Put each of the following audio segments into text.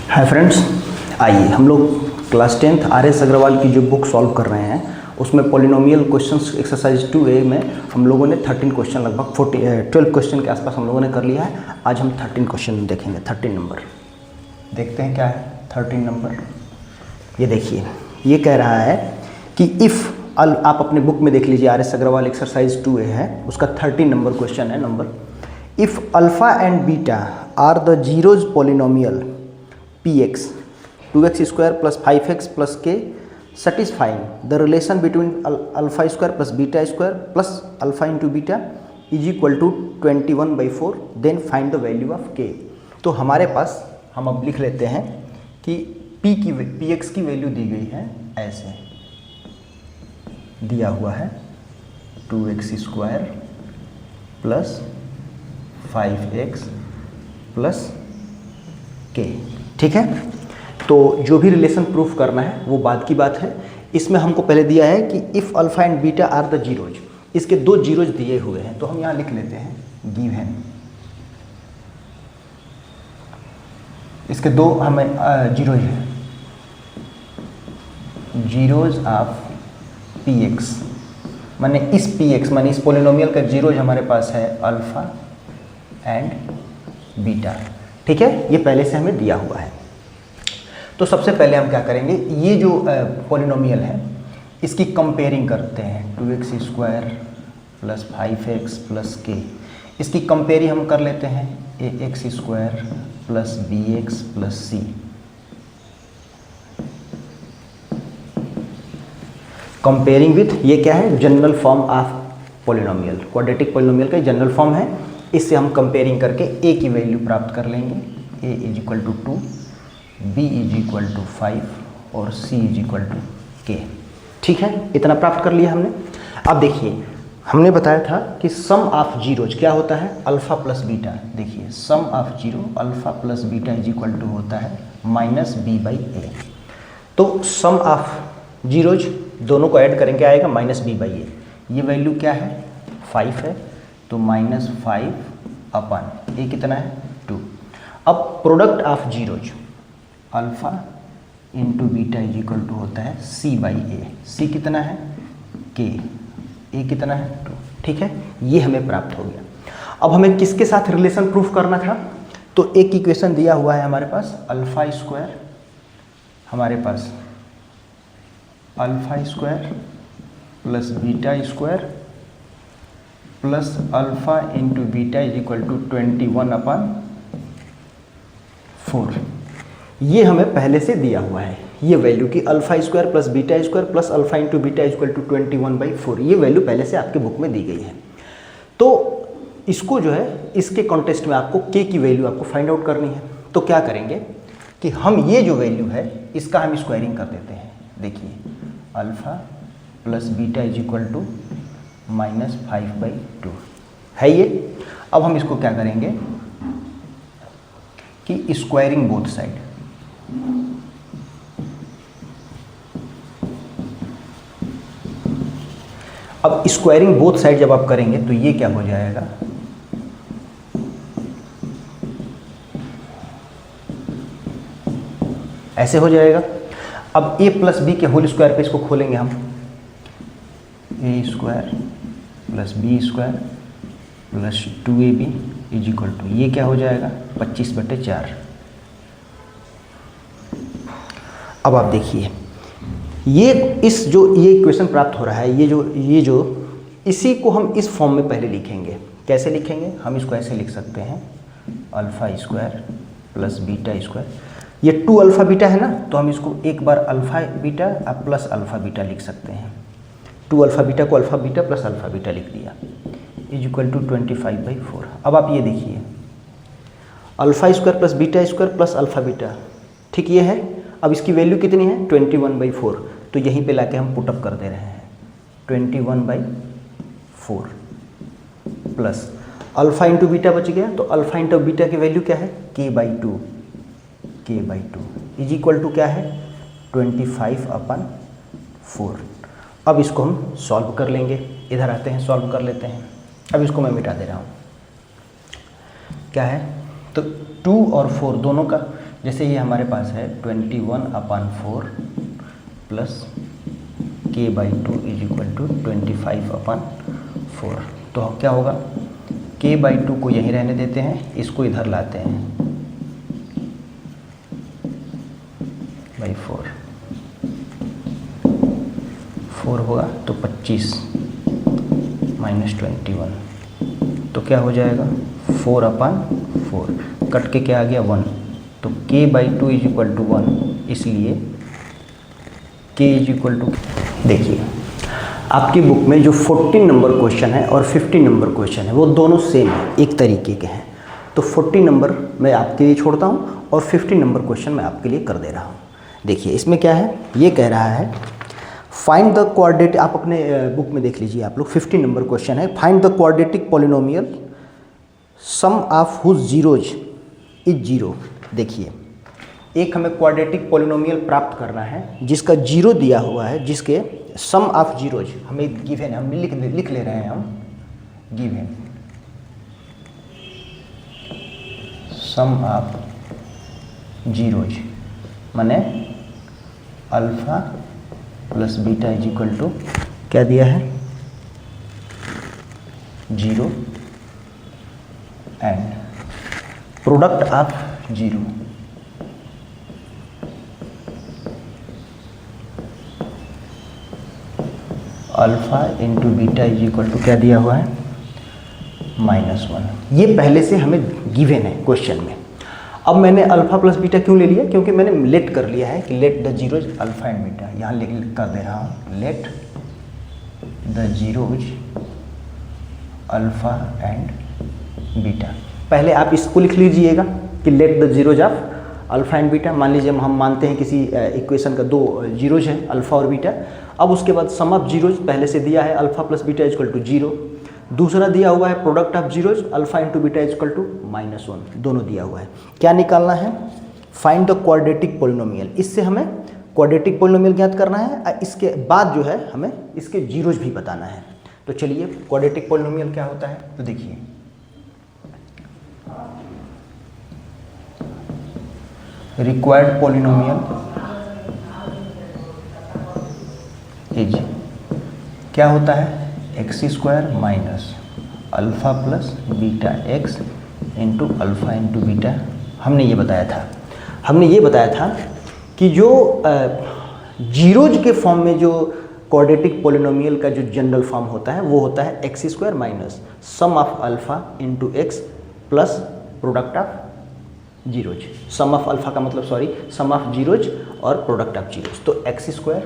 Hi friends, आइए हम लोग क्लास 10th आर.एस. अग्रवाल की जो बुक सॉल्व कर रहे हैं उसमें पॉलिनोमियल क्वेश्चंस एक्सरसाइज 2A में हम लोगों ने 13 क्वेश्चन लगभग 12 क्वेश्चन के आसपास हम लोगों ने कर लिया है। आज हम 13 क्वेश्चन देखेंगे। 13 नंबर देखते हैं क्या है। 13 नंबर ये देखिए, ये कह रहा है कि इफ़ आप अपने बुक में देख लीजिए, आर.एस. अग्रवाल एक्सरसाइज 2A है, उसका 13 नंबर क्वेश्चन है। Number if alpha and beta are the zeros polynomial px 2x square plus 5x plus k satisfying the relation between alpha square plus beta square plus alpha into beta is equal to 21/4, then find the value of k। तो हमारे पास हम अब लिख लेते हैं कि px की value दी गई है, ऐसे दिया हुआ है 2x square plus 5x plus k। ठीक है, तो जो भी रिलेशन प्रूफ करना है वो बाद की बात है। इसमें हमको पहले दिया है कि if alpha and beta are the zeros, इसके दो जीरोज दिए हुए हैं, तो हम यहाँ लिख लेते हैं गिवन, इसके दो हमें जीरोज हैं, जीरोज ऑफ px, माने इस px माने इस पोलिनोमियल का जीरोज हमारे पास है अल्फ़ा एंड बीटा। ठीक है, ये पहले से हमें दिया हुआ है। तो सबसे पहले हम क्या करेंगे, ये जो पॉलिनोमियल है इसकी कंपेयरिंग करते हैं। 2x square plus 5x plus k, इसकी कंपेयरिंग हम कर लेते हैं ax square plus bx plus c। Comparing with, ये क्या है, general form of polynomial, quadratic polynomial का जनरल फॉर्म है। इससे हम कंपेयरिंग करके a की वैल्यू प्राप्त कर लेंगे। a is equal to 2, b is equal to 5 और c is equal to k। ठीक है, इतना प्राप्त कर लिया हमने। अब देखिए, हमने बताया था कि सम ऑफ जीरोज क्या होता है, अल्फ़ा प्लस बीटा। देखिए, sum of zero alpha plus beta is equal to होता है माइनस b/a। तो सम ऑफ जीरोज दोनों को ऐड करेंगे, आएगा माइनस b/a। ये वैल्यू क्या है, 5 है, तो माइनस 5 अपन a कितना है, 2। अब product of zeros alpha into beta is equal to होता है c/a। c कितना है, k, a कितना है, 2। ठीक है, ये हमें प्राप्त हो गया। अब हमें किसके साथ रिलेशन प्रूफ करना था, तो एक इक्वेशन दिया हुआ है हमारे पास, अल्फ़ा स्क्वायर, हमारे पास alpha square plus beta square plus alpha into beta is equal to 21/4। ये हमें पहले से दिया हुआ है, ये वैल्यू की alpha square plus beta square plus alpha into beta is equal to 21/4, ये वैल्यू पहले से आपके बुक में दी गई है। तो इसको जो है, इसके कॉन्टेक्स्ट में आपको k की वैल्यू आपको फाइंड आउट करनी है। तो क्या करेंगे कि हम ये जो वैल्यू है इसका हम स्क्वायरिंग कर देते हैं। देखिए, alpha plus beta is equal to minus 5/2 है ये। अब हम इसको क्या करेंगे कि स्क्वायरिंग बोथ साइड, अब स्क्वायरिंग बोथ साइड जब आप करेंगे तो ये क्या हो जाएगा, ऐसे हो जाएगा। अब a प्लस बी के होल स्क्वायर पे इसको खोलेंगे हम, a square plus b square plus 2ab is equal to, ये क्या हो जाएगा, 25/4। अब आप देखिए, ये इक्वेशन प्राप्त हो रहा है, ये जो इसी को हम इस फॉर्म में पहले लिखेंगे। कैसे लिखेंगे, हम इसको ऐसे लिख सकते हैं, alpha square plus beta square, ये 2 अल्फ़ा बीटा है ना, तो हम इसको एक बार alpha beta plus alpha beta लिख सकते हैं। 2 अल्फ़ा बीटा को alpha beta plus alpha beta लिख दिया, इज इक्वल टू 25/4। अब आप ये देखिए, alpha square plus beta square plus alpha beta, ठीक ये है। अब इसकी वैल्यू कितनी है, 21/4, तो यहीं पे लाके हम पुटअप कर दे रहे हैं 21/4 प्लस अल्फ़ा इंटू बीटा बच गया, तो अल्फ़ा इंटू बीटा की वैल्यू क्या है, k/2 इज इक्वल टू क्या है, 25/4। अब इसको हम सॉल्व कर लेंगे, इधर आते हैं, सॉल्व कर लेते हैं। अब इसको मैं मिटा दे रहा हूँ, क्या है, तो 2 और 4 दोनों का जैसे ये हमारे पास है 21/4 plus k/2 is equal to 25/4। तो क्या होगा, k/2 को यहीं रहने देते हैं, इसको इधर लाते हैं बाई 4 होगा तो 25 माइनस 21, तो क्या हो जाएगा 4/4, कट के क्या आ गया 1, तो k/2 इज इक्वल टू 1, इसलिए k इज इक्वल टू, देखिए आपकी बुक में जो 14 नंबर क्वेश्चन है और 15 नंबर क्वेश्चन है वो दोनों सेम है, एक तरीके के हैं। तो 14 नंबर मैं आपके लिए छोड़ता हूँ और 15 नंबर क्वेश्चन मैं आपके लिए कर दे रहा हूँ। देखिए इसमें क्या है, ये कह रहा है फाइंड द क्वाड्रेटिक, आप अपने बुक में देख लीजिए आप लोग, 15 नंबर क्वेश्चन है, find the quadratic polynomial sum of whose zeros is 0। देखिए एक हमें क्वाड्रेटिक पॉलिनोमियल प्राप्त करना है जिसका जीरो दिया हुआ है, जिसके सम ऑफ जीरोज हमें गिवन है, हम लिख ले रहे हैं हम गिवन सम ऑफ जीरोज माने alpha plus beta is equal to क्या दिया है 0 and product of 0 alpha into beta is equal to क्या दिया हुआ है -1। ये पहले से हमें गिवन है क्वेश्चन में। अब मैंने अल्फा प्लस बीटा क्यों ले लिया, क्योंकि मैंने लेट कर लिया है कि late the zeros alpha and beta, यहाँ लिख कर दे रहा हूँ late the zeros alpha and beta. पहले आप इसको लिख लीजिएगा कि late the zeros of alpha and beta. मान लीजिए हम मानते हैं किसी इक्वेशन का 2 जीरोज है अल्फा और बीटा। अब उसके बाद सम ऑफ जीरोज पहले से दिया है alpha plus beta is equal to 0, दूसरा दिया हुआ है product of zeros alpha into beta is equal to -1, दोनों दिया हुआ है। क्या निकालना है, फाइंड द क्वाड्रेटिक पॉलिनोमियल। इससे हमें क्वाड्रेटिक पॉलिनोमियल ज्ञात करना है, इसके बाद जो है हमें इसके जीरोज भी बताना है। तो चलिए क्वाड्रेटिक पॉलिनोमियल क्या होता है, तो देखिए रिक्वायर्ड पॉलिनोमियल इज क्या होता है x² minus alpha plus beta x into alpha into beta. हमने ये बताया था कि जो जीरोज के फॉर्म में जो क्वाड्रेटिक पॉलिनोमियल का जो जनरल फॉर्म होता है वो होता है x² minus sum of alpha into x plus product of zeros. Sum of alpha का मतलब सम ऑफ जीरोज और प्रोडक्ट ऑफ जीरोज। तो x²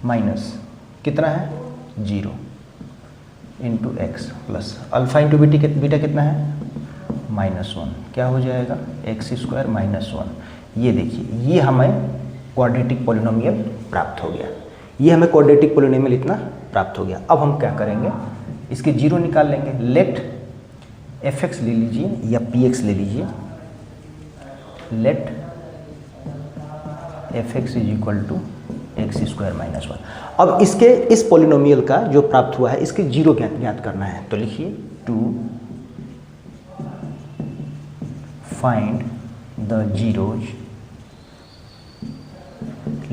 माइनस कितना है 0 into x plus alpha into beta कितना है -1, क्या हो जाएगा x² -1। ये देखिए ये हमें क्वाड्रेटिक पॉलिनोमियल प्राप्त हो गया, ये हमें क्वाड्रेटिक पॉलिनोमियल इतना प्राप्त हो गया। अब हम क्या करेंगे, इसके जीरो निकाल लेंगे। लेट fx ले लीजिए या px ले लीजिए, let fx is equal to x² -1। अब इसके इस पॉलिनोमियल का जो प्राप्त हुआ है इसके जीरो ज्ञात करना है। तो लिखिए to find the zeros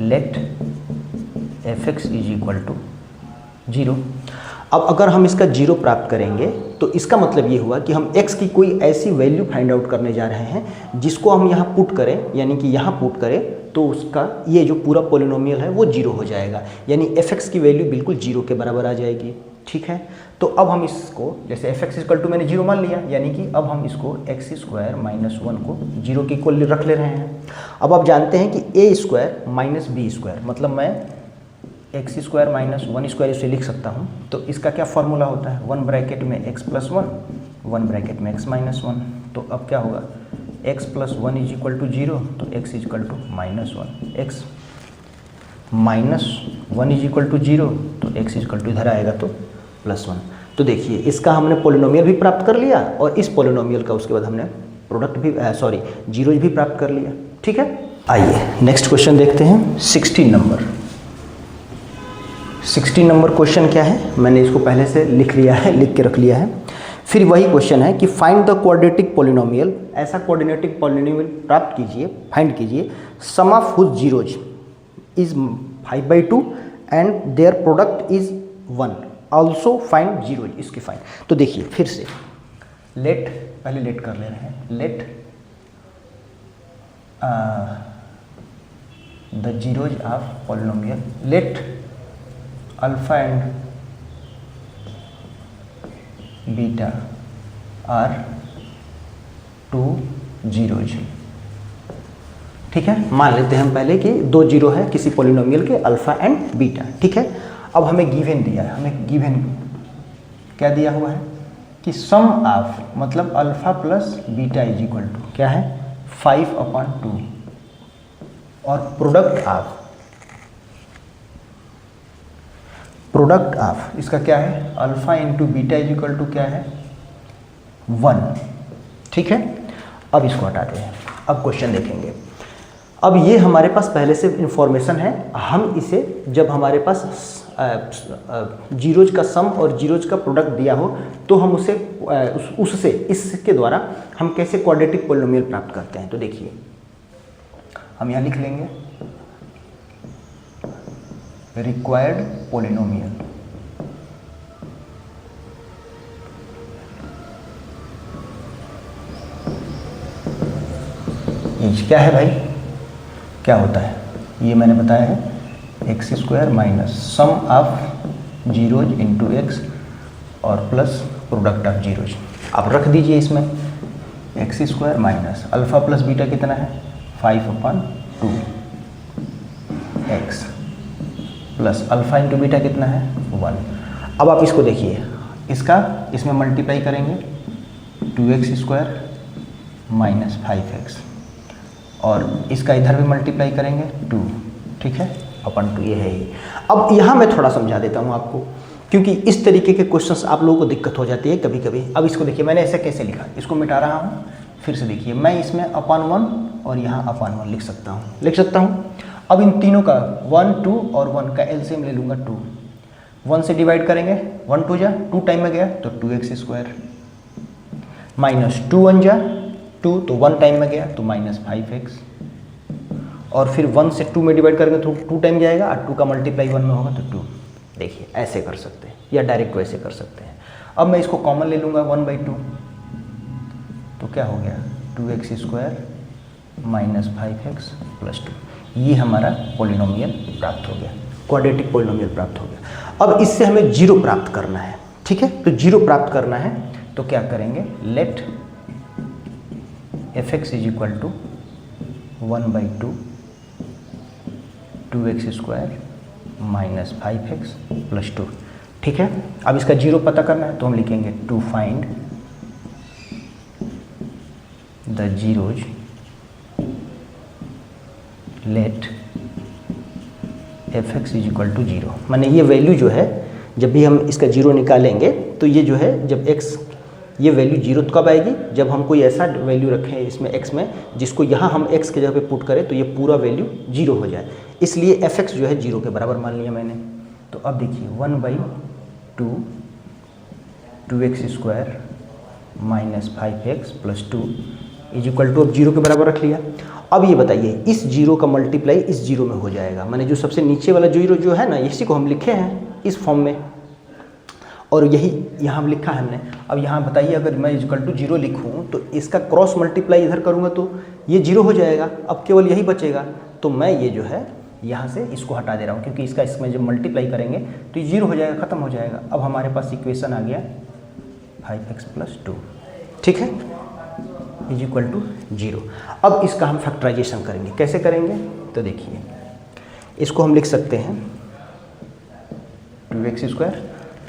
let fx is equal to 0। अब अगर हम इसका जीरो प्राप्त करेंगे तो इसका मतलब ये हुआ कि हम x की कोई ऐसी वैल्यू फाइंड आउट करने जा रहे हैं जिसको हम यहाँ पुट करें, यानी कि यहाँ पुट करें तो उसका ये जो पूरा पॉलिनोमियल है वो 0 हो जाएगा, यानी fx की वैल्यू बिल्कुल 0 के बराबर आ जाएगी। ठीक है, तो अब हम इसको जैसे fx इक्वल टू मैंने 0 मान लिया, यानी कि अब हम इसको x² -1 को 0 के इक्वल रख ले रहे हैं। अब आप जानते हैं कि a² माइनस b², मतलब मैं x² -1² इसे लिख सकता हूँ। तो इसका क्या फॉर्मूला होता है, 1 ब्रैकेट में x + 1, 1 ब्रैकेट में x - 1। तो अब क्या होगा x + 1 इज इक्वल टू 0, तो x is equal to -1, x -1 is equal to 0, तो x इज इक्वल टू इधर आएगा तो +1। तो देखिए इसका हमने पॉलिनोमियल भी प्राप्त कर लिया और इस पॉलिनोमियल का उसके बाद हमने प्रोडक्ट भी जीरोज भी प्राप्त कर लिया। ठीक है, आइए नेक्स्ट क्वेश्चन देखते हैं। 16 नंबर क्वेश्चन क्या है, मैंने इसको पहले से लिख के रख लिया है। फिर वही क्वेश्चन है कि फाइंड द क्वाड्रेटिक पॉलिनोमियल, ऐसा क्वाड्रेटिक पॉलिनोमियल प्राप्त कीजिए, फाइंड कीजिए, sum of whose zeros is 5/2 and their product is 1, also find zeros, इसके फाइंड। तो देखिए फिर से लेट, पहले लेट कर ले रहे हैं, let the zeros of polynomial, let alpha and beta are 2 zeros. ठीक है, मान लेते हैं हम पहले कि 2 जीरो है किसी पॉलिनोमियल के, अल्फा एंड बीटा। ठीक है, अब हमें गिवन दिया है, हमें गिवन क्या दिया हुआ है कि सम ऑफ, मतलब alpha plus beta is equal to क्या है 5/2, और प्रोडक्ट ऑफ इसका क्या है alpha into beta is equal to क्या है 1। ठीक है, अब इसको हटाते हैं, अब क्वेश्चन देखेंगे। अब ये हमारे पास पहले से इंफॉर्मेशन है, हम इसे जब हमारे पास जीरोज का सम और जीरोज का प्रोडक्ट दिया हो तो हम उसे उससे इसके द्वारा हम कैसे क्वाड्रेटिक पॉलिनोमियल प्राप्त करते हैं। तो देखिए हम यहाँ लिख लेंगे रिक्वायर्ड पॉलिनोमियल, क्या है भाई, क्या होता है ये मैंने बताया है, x² minus sum of zeros into x और प्लस प्रोडक्ट ऑफ जीरोज। आप रख दीजिए इसमें x² minus alpha plus beta कितना है 5/2 x plus alpha into beta कितना है 1। अब आप इसको देखिए, इसका इसमें मल्टीप्लाई करेंगे 2x² माइनस 5x, और इसका इधर भी मल्टीप्लाई करेंगे 2। ठीक है, अपन 2 ये है ही। अब यहाँ मैं थोड़ा समझा देता हूँ आपको, क्योंकि इस तरीके के क्वेश्चंस आप लोगों को दिक्कत हो जाती है कभी कभी। अब इसको देखिए, मैंने ऐसे कैसे लिखा, इसको मिटा रहा हूँ, फिर से देखिए मैं इसमें (1) और यहाँ (1) लिख सकता हूँ। अब इन तीनों का 1, 2 और 1 का एलसीएम ले लूँगा 2, 1 से डिवाइड करेंगे, 1 2 जा 2 टाइम में गया तो 2x² माइनस 2 1 जा 2 तो 1 टाइम में गया तो माइनस 5x, और फिर 1 से 2 में डिवाइड करेंगे तो 2 टाइम जाएगा, और 2 का मल्टीप्लाई 1 में होगा तो 2। देखिए ऐसे कर सकते हैं या डायरेक्ट वैसे कर सकते हैं। अब मैं इसको कॉमन ले लूँगा 1/2, तो क्या हो गया 2x² माइनस 5x प्लस 2। ये हमारा पॉलिनोमियल प्राप्त हो गया, क्वाड्रेटिक पॉलिनोमियल प्राप्त हो गया। अब इससे हमें जीरो प्राप्त करना है। ठीक है, तो जीरो प्राप्त करना है तो क्या करेंगे, let fx is equal to 1/2 2x² minus 5x plus 2। ठीक है, अब इसका जीरो पता करना है तो हम लिखेंगे to find the zeros let fx is equal to 0। माने ये वैल्यू जो है, जब भी हम इसका जीरो निकालेंगे तो ये जो है, जब x ये वैल्यू जीरो कब आएगी, जब हम कोई ऐसा वैल्यू रखें इसमें x में जिसको यहाँ हम x के जगह पे पुट करें तो ये पूरा वैल्यू जीरो हो जाए। इसलिए fx जो है जीरो के बराबर मान लिया मैंने। तो अब देखिए 1/2 2x² minus 5x plus 2 is equal to, अब जीरो के बराबर रख लिया। अब ये बताइए इस जीरो का मल्टीप्लाई इस जीरो में हो जाएगा, माने जो सबसे नीचे वाला जीरो जो है ना, इसी को हम लिखे हैं इस फॉर्म में, और यही यहाँ लिखा है हमने। अब यहाँ बताइए अगर मैं इक्वल टू 0 लिखूँ तो इसका क्रॉस मल्टीप्लाई इधर करूँगा तो ये जीरो हो जाएगा, अब केवल यही बचेगा। तो मैं ये जो है यहाँ से इसको हटा दे रहा हूँ, क्योंकि इसका इसमें जब मल्टीप्लाई करेंगे तो ये जीरो हो जाएगा, ख़त्म हो जाएगा। अब हमारे पास इक्वेशन आ गया 5x प्लस 2। ठीक है, इज इक्वल टू 0। अब इसका हम फैक्टराइजेशन करेंगे, कैसे करेंगे तो देखिए इसको हम लिख सकते हैं 2x²,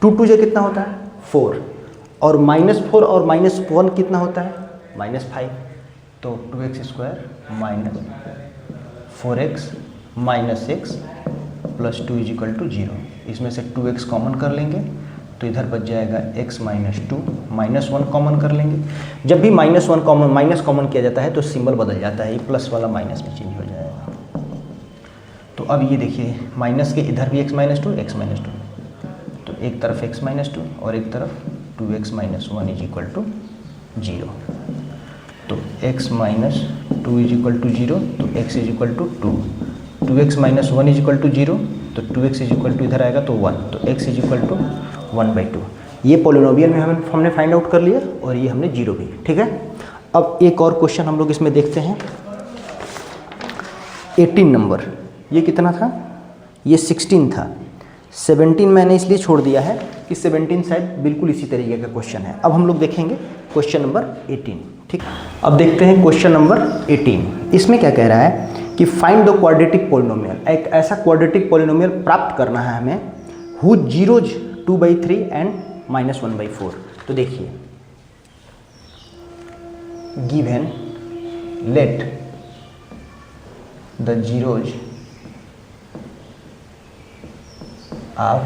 2 2 कितना होता है 4, और -4 और -1 कितना होता है -5, तो 2x² minus 4x minus x plus 2 is equal to 0। इसमें से 2x कॉमन कर लेंगे तो इधर बच जाएगा x माइनस 2, -1 कॉमन कर लेंगे। जब भी माइनस कॉमन किया जाता है तो सिंबल बदल जाता है, ये प्लस वाला माइनस में चेंज हो जाएगा। तो अब ये देखिए माइनस के इधर भी x माइनस 2 तो एक तरफ x माइनस 2 और एक तरफ 2x minus 1 is equal to 0। तो x minus 2 is equal to 0, तो x is equal to 2। 2x minus 1 is equal to 0, तो 2x इज इक्वल टू इधर आएगा तो 1, तो x इज इक्वल टू 1/2। ये पॉलिनोमियल में हमने फाइंड आउट कर लिया और ये हमने 0 भी, ठीक है। अब एक और क्वेश्चन हम लोग इसमें देखते हैं। 18 नंबर, ये कितना था? ये 16 था। 17 मैंने इसलिए छोड़ दिया है कि 17 शायद बिल्कुल इसी तरीके का क्वेश्चन है। अब हम लोग देखेंगे क्वेश्चन नंबर 18, ठीक। अब देखते हैं क्वेश्चन नंबर 18। इसमें क्या कह रहा है कि फाइंड द क्वाड्रेटिक पॉलिनोमियल। एक ऐसा क्वाड्रेटिक पॉलिनोमियल प्राप्त करना है हमें हु जीरोज 2/3 एंड -1/4। तो देखिए, given late the zeros of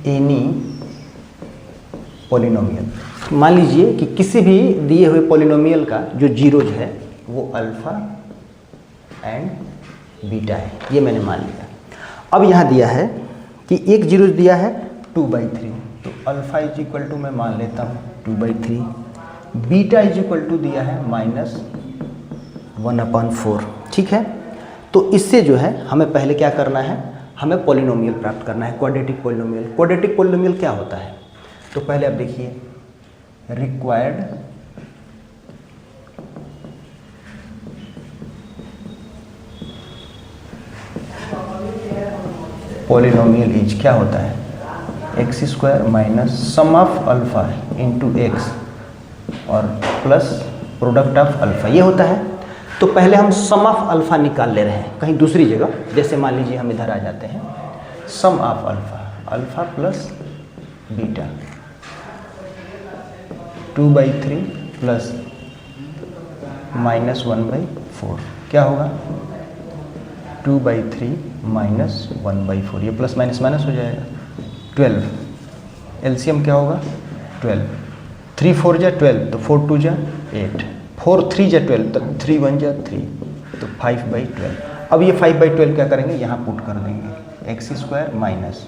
any polynomial. मान लीजिए कि किसी भी दिए हुए पॉलिनोमियल का जो जीरोज है वो अल्फा एंड बीटा है, ये मैंने मान लिया। अब यहाँ दिया है कि एक जीरोज दिया है 2/3, तो अल्फा इज इक्वल टू मैं मान लेता हूँ 2/3, बीटा इज इक्वल टू दिया है -1/4, ठीक है। तो इससे जो है हमें पहले क्या करना है, हमें पॉलिनोमियल प्राप्त करना है, क्वाड्रेटिक पॉलिनोमियल। क्वाड्रेटिक पॉलिनोमियल क्या होता है? तो पहले आप देखिए, रिक्वायर्ड पॉलिनोमियल इज क्या होता है? x² minus sum of alpha into x और प्लस प्रोडक्ट ऑफ अल्फा, ये होता है। तो पहले हम सम ऑफ अल्फा निकाल ले रहे हैं कहीं दूसरी जगह। जैसे मान लीजिए हम इधर आ जाते हैं, sum of alpha, alpha plus beta 2/3 plus -1/4 क्या होगा? 2/3 -1/4, ये प्लस माइनस माइनस हो जाएगा। 12, एलसीएम क्या होगा? 12, 3 4 जा 12, तो 4 2 जा 8, 4 3 जा 12, तो 3 1 जा 3, तो 5/12। अब ये 5/12 क्या करेंगे? यहाँ पुट कर देंगे, x² माइनस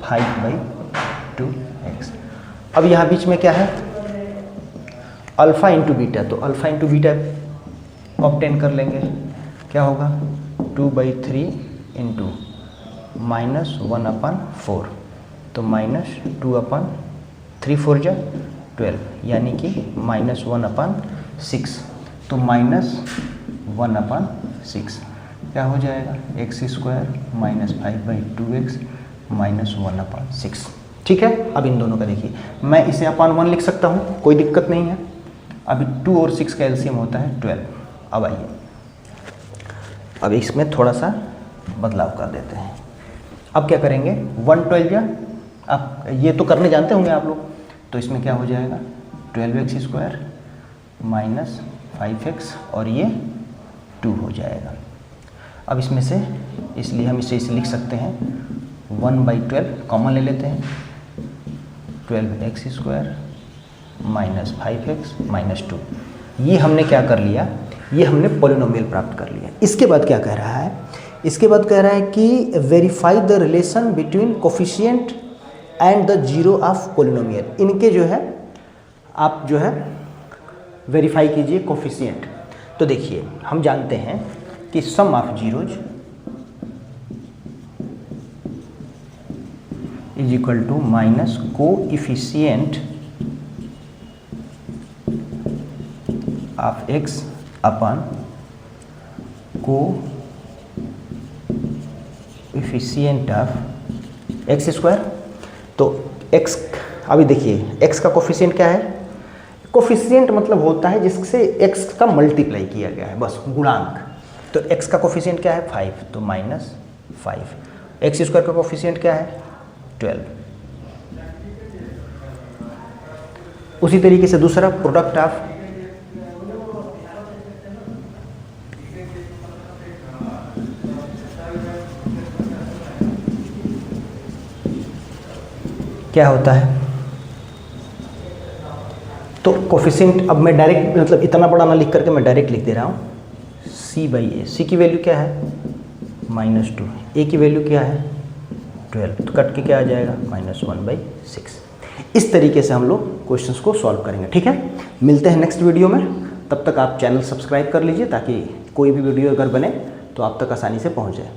5/2x। अब यहाँ बीच में क्या है? अल्फा इंटू बीटा, तो अल्फा इंटू बीटा ऑब्टेन कर लेंगे। क्या होगा? 2/3 इंटू -1/4, तो -2/3 4 जा 12, यानी कि -1/6, तो -1/6 क्या हो जाएगा? x² माइनस 5/2x -1/6, ठीक है। अब इन दोनों का देखिए, मैं इसे /1 लिख सकता हूँ, कोई दिक्कत नहीं है। अभी 2 और 6 का एलसीएम होता है 12। अब आइए, अब इसमें थोड़ा सा बदलाव कर देते हैं। अब क्या करेंगे? 1 12 जा, अब ये तो करने जानते होंगे आप लोग, तो इसमें क्या हो जाएगा? 12x² माइनस 5x और ये 2 हो जाएगा। अब इसमें से, इसलिए हम इसे लिख सकते हैं 1/12 कॉमन ले लेते हैं, 12x² माइनस 5x माइनस 2। ये हमने क्या कर लिया? ये हमने पॉलिनोमियल प्राप्त कर लिया। इसके बाद क्या कह रहा है? इसके बाद कह रहा है कि verify the relation between coefficient and the zero of polynomial. इनके जो है आप जो है वेरीफाई कीजिए कोफिशिएंट। तो देखिए, हम जानते हैं कि sum of zeros is equal to minus coefficient of x upon coefficient of x²। तो x, अभी देखिए x का कोफिशिएंट क्या है? कोफिशिएंट मतलब होता है जिससे x का मल्टीप्लाई किया गया है, बस गुणांक। तो x का कोफिशिएंट क्या है? 5, तो -5। x² का कोफिशिएंट क्या है? 12। उसी तरीके से दूसरा प्रोडक्ट ऑफ क्या होता है? तो कोफिशिएंट, अब मैं डायरेक्ट मतलब इतना बड़ा ना लिख करके मैं डायरेक्ट लिख दे रहा हूँ, c/a। c की वैल्यू क्या है? -2। a की वैल्यू क्या है? 12, तो कट के क्या आ जाएगा? -1/6। इस तरीके से हम लोग क्वेश्चंस को सॉल्व करेंगे। ठीक है, मिलते हैं नेक्स्ट वीडियो में। तब तक आप चैनल सब्सक्राइब कर लीजिए ताकि कोई भी वीडियो अगर बने तो आप तक आसानी से पहुंच जाए।